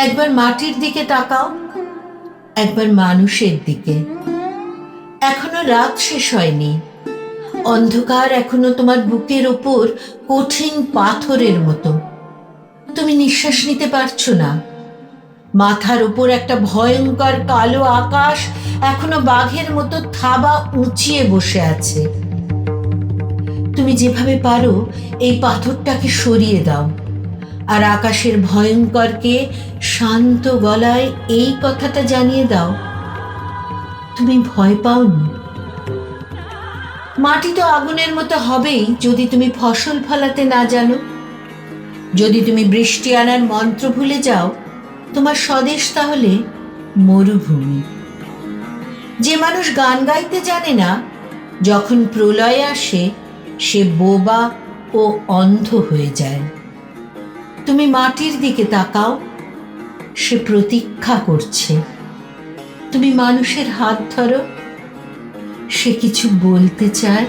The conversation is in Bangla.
একবার মাটির দিকে তাকাও, একবার মানুষের দিকে। এখনো রাত শেষ হয়নি, অন্ধকার এখনো তোমার বুকের ওপর কঠিন পাথরের মতো। তুমি নিঃশ্বাস নিতে পারছো না। মাথার উপর একটা ভয়ঙ্কর কালো আকাশ এখনো বাঘের মতো থাবা উঁচিয়ে বসে আছে। তুমি যেভাবে পারো এই পাথরটাকে সরিয়ে দাও, আর আকাশের ভয়ঙ্করকে শান্ত গলায় এই কথাটা জানিয়ে দাও, তুমি ভয় পাওনি। মাটি তো আগুনের মতো হবেই যদি তুমি ফসল ফলাতে না জানো। যদি তুমি বৃষ্টি আনার মন্ত্র ভুলে যাও, তোমার স্বদেশ তাহলে মরুভূমি। যে মানুষ গান গাইতে জানে না, যখন প্রলয় আসে সে বোবা ও অন্ধ হয়ে যায়। তুমি মাটির দিকে তাকাও, সে প্রতীক্ষা করছে। তুমি মানুষের হাত ধরো, সে কিছু বলতে চায়।